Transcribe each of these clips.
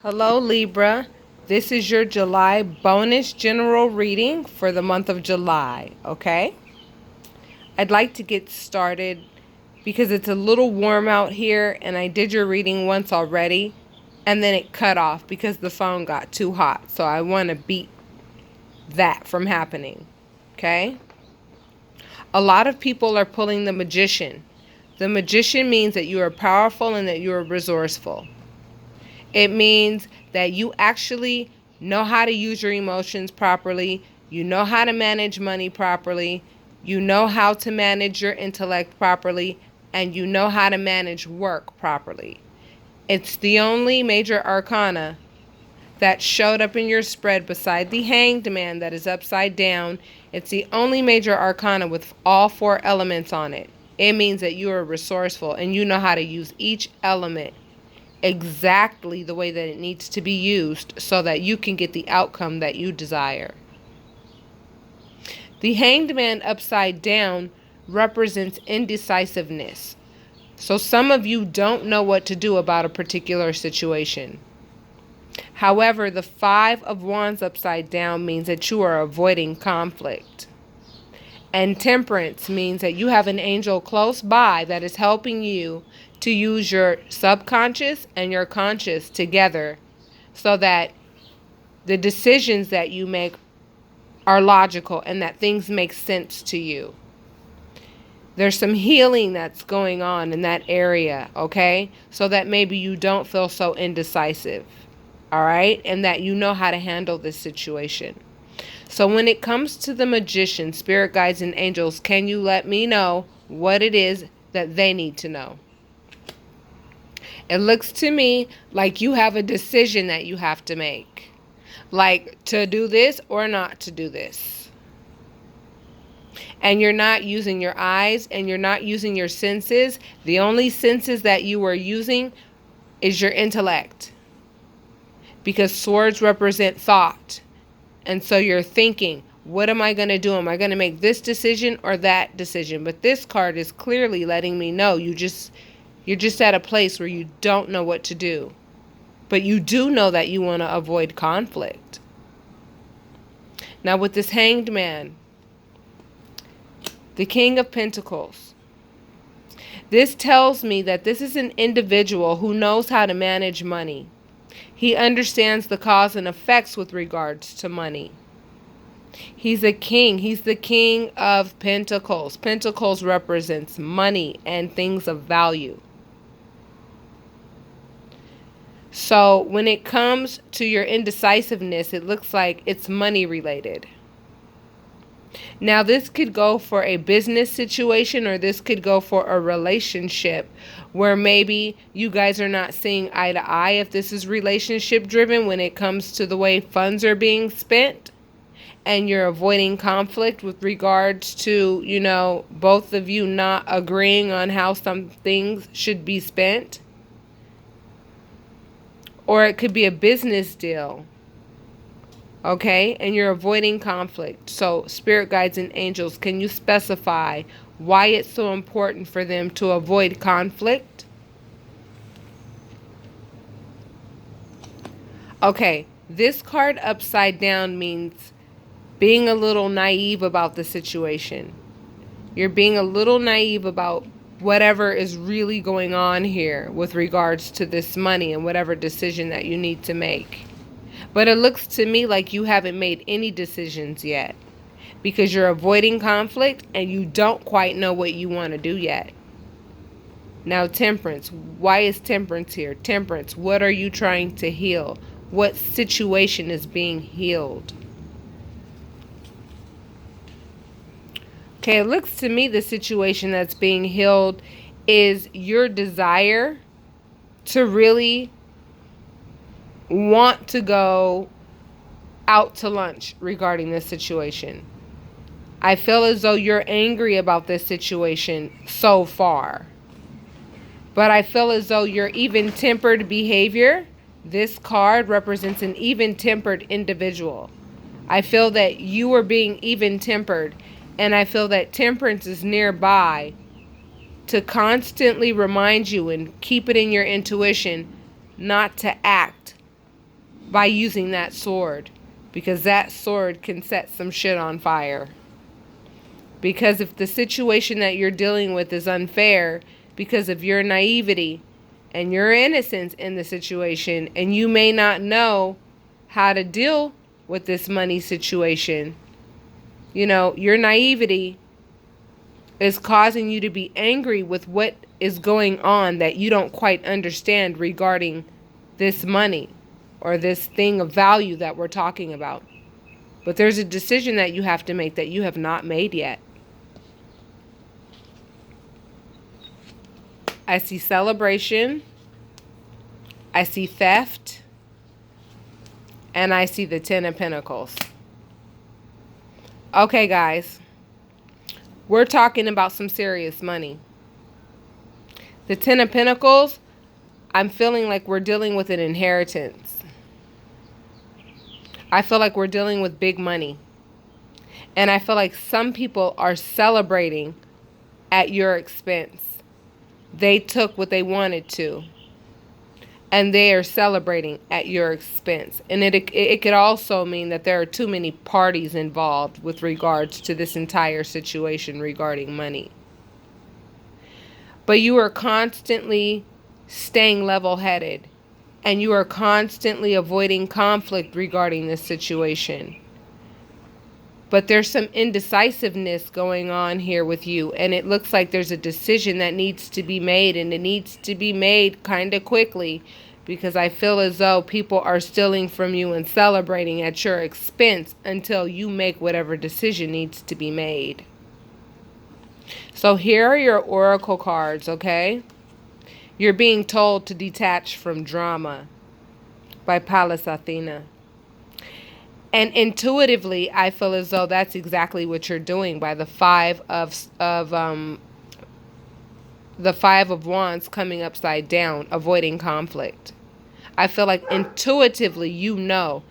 Hello Libra, this is your July bonus general reading for the month of July, okay? I'd like to get started because it's a little warm out here and I did your reading once already and then it cut off because the phone got too hot. So I want to beat that from happening, okay? A lot of people are pulling the Magician. The Magician means that you are powerful and that you are resourceful. It means that you actually know how to use your emotions properly. You know how to manage money properly. You know how to manage your intellect properly. And you know how to manage work properly. It's the only major arcana that showed up in your spread beside the Hanged Man that is upside down. It's the only major arcana with all four elements on it. It means that you are resourceful and you know how to use each element exactly the way that it needs to be used so that you can get the outcome that you desire. The Hanged Man upside down represents indecisiveness. So some of you don't know what to do about a particular situation. However, the Five of Wands upside down means that you are avoiding conflict. And Temperance means that you have an angel close by that is helping you to use your subconscious and your conscious together so that the decisions that you make are logical and that things make sense to you. There's some healing that's going on in that area, okay? So that maybe you don't feel so indecisive, all right? And that you know how to handle this situation. So when it comes to the Magician, spirit guides, and angels, can you let me know what it is that they need to know? It looks to me like you have a decision that you have to make. Like to do this or not to do this. And you're not using your eyes and you're not using your senses. The only senses that you are using is your intellect. Because swords represent thought. And so you're thinking, what am I going to do? Am I going to make this decision or that decision? But this card is clearly letting me know you're just at a place where you don't know what to do. But you do know that you want to avoid conflict. Now with this Hanged Man, the King of Pentacles, this tells me that this is an individual who knows how to manage money. He understands the cause and effects with regards to money. He's a king. He's the King of Pentacles. Pentacles represents money and things of value. So when it comes to your indecisiveness, it looks like it's money related. Now this could go for a business situation or this could go for a relationship where maybe you guys are not seeing eye to eye if this is relationship driven when it comes to the way funds are being spent and you're avoiding conflict with regards to, both of you not agreeing on how some things should be spent. Or it could be a business deal. Okay, and you're avoiding conflict. So spirit guides and angels, can you specify why it's so important for them to avoid conflict? Okay, this card upside down means being a little naive about the situation. You're being a little naive about whatever is really going on here with regards to this money and whatever decision that you need to make. But it looks to me like you haven't made any decisions yet because you're avoiding conflict and you don't quite know what you want to do yet. Now, Temperance. Why is Temperance here? Temperance, what are you trying to heal? What situation is being healed? Okay, it looks to me the situation that's being healed is your desire to really want to go out to lunch regarding this situation. I feel as though you're angry about this situation so far. But I feel as though your even-tempered behavior, this card represents an even-tempered individual. I feel that you are being even-tempered, and I feel that Temperance is nearby to constantly remind you and keep it in your intuition not to act by using that sword, because that sword can set some shit on fire. Because if the situation that you're dealing with is unfair because of your naivety and your innocence in the situation, and you may not know how to deal with this money situation, you know, your naivety is causing you to be angry with what is going on that you don't quite understand regarding this money or this thing of value that we're talking about. But there's a decision that you have to make that you have not made yet. I see celebration, I see theft, and I see the Ten of Pentacles. Okay, guys, we're talking about some serious money. The Ten of Pentacles, I'm feeling like we're dealing with an inheritance. I feel like we're dealing with big money. And I feel like some people are celebrating at your expense. They took what they wanted to, and they are celebrating at your expense. And it could also mean that there are too many parties involved with regards to this entire situation regarding money. But you are constantly staying level-headed, and you are constantly avoiding conflict regarding this situation. But there's some indecisiveness going on here with you, and it looks like there's a decision that needs to be made, and it needs to be made kind of quickly, because I feel as though people are stealing from you and celebrating at your expense until you make whatever decision needs to be made. So here are your oracle cards, okay? You're being told to detach from drama by Pallas Athena. And intuitively, I feel as though that's exactly what you're doing by the Five of Wands coming upside down, avoiding conflict. I feel like intuitively you know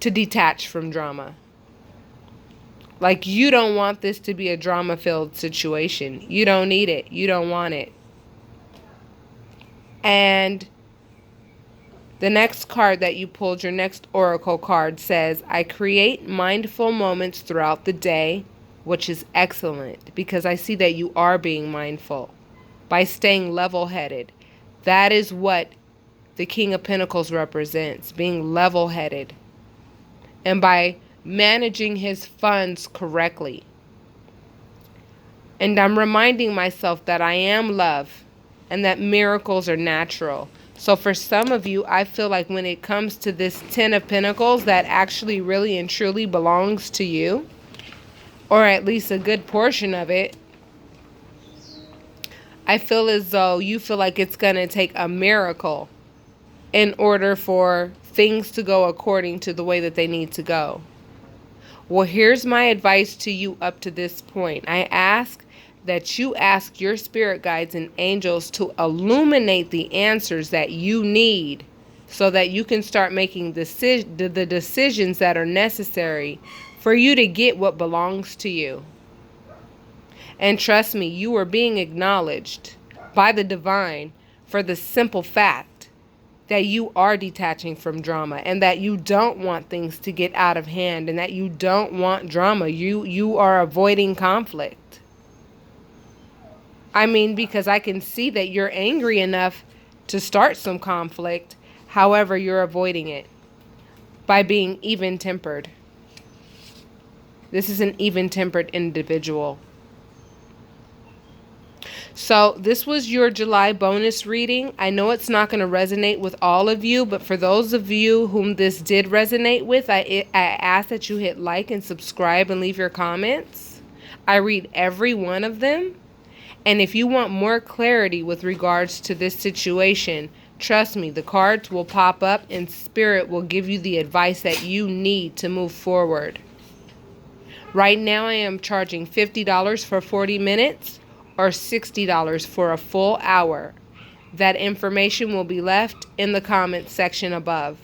to detach from drama. Like, you don't want this to be a drama-filled situation. You don't need it. You don't want it. And the next card that you pulled, your next oracle card, says, I create mindful moments throughout the day, which is excellent, because I see that you are being mindful by staying level-headed. That is what the King of Pentacles represents, being level-headed. And by managing his funds correctly. And I'm reminding myself that I am love and that miracles are natural. So for some of you, I feel like when it comes to this Ten of Pentacles that actually really and truly belongs to you, or at least a good portion of it, I feel as though you feel like it's going to take a miracle in order for things to go according to the way that they need to go. Well, here's my advice to you up to this point. I ask that you ask your spirit guides and angels to illuminate the answers that you need so that you can start making the decisions that are necessary for you to get what belongs to you. And trust me, you are being acknowledged by the divine for the simple fact that you are detaching from drama and that you don't want things to get out of hand and that you don't want drama. You are avoiding conflict. I mean, because I can see that you're angry enough to start some conflict. However, you're avoiding it by being even-tempered. This is an even-tempered individual. So this was your July bonus reading. I know it's not going to resonate with all of you, but for those of you whom this did resonate with, I ask that you hit like and subscribe and leave your comments. I read every one of them. And if you want more clarity with regards to this situation, trust me, the cards will pop up and Spirit will give you the advice that you need to move forward. Right now I am charging $50 for 40 minutes or $60 for a full hour. That information will be left in the comments section above.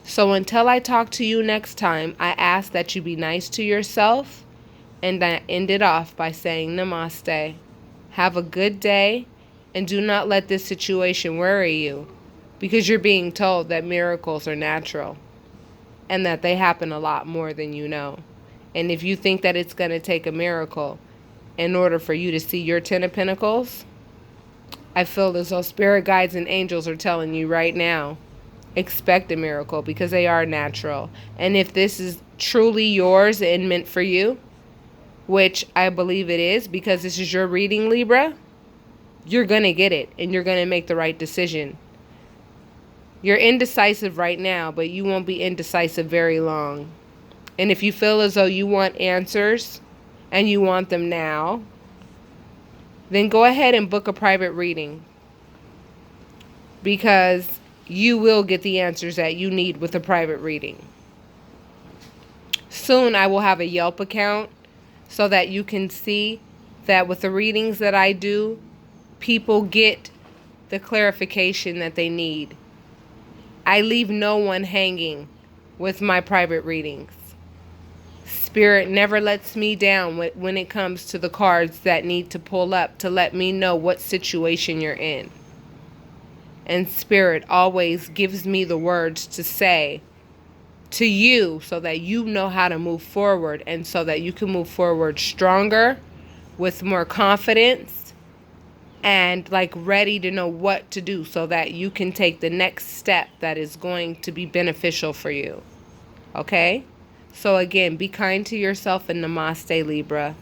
So until I talk to you next time, I ask that you be nice to yourself. And I end it off by saying namaste. Have a good day, and do not let this situation worry you. because you're being told that miracles are natural and that they happen a lot more than you know. And if you think that it's going to take a miracle in order for you to see your 10 of Pentacles, I feel as though spirit guides and angels are telling you right now, expect a miracle because they are natural. And if this is truly yours and meant for you, which I believe it is because this is your reading, Libra, you're going to get it and you're going to make the right decision. You're indecisive right now, but you won't be indecisive very long. And if you feel as though you want answers and you want them now, then go ahead and book a private reading, because you will get the answers that you need with a private reading. Soon I will have a Yelp account so that you can see that with the readings that I do, people get the clarification that they need. I leave no one hanging with my private readings. Spirit never lets me down when it comes to the cards that need to pull up to let me know what situation you're in. And Spirit always gives me the words to say to you so that you know how to move forward and so that you can move forward stronger, with more confidence, and like ready to know what to do so that you can take the next step that is going to be beneficial for you. Okay? So again, be kind to yourself and namaste, Libra.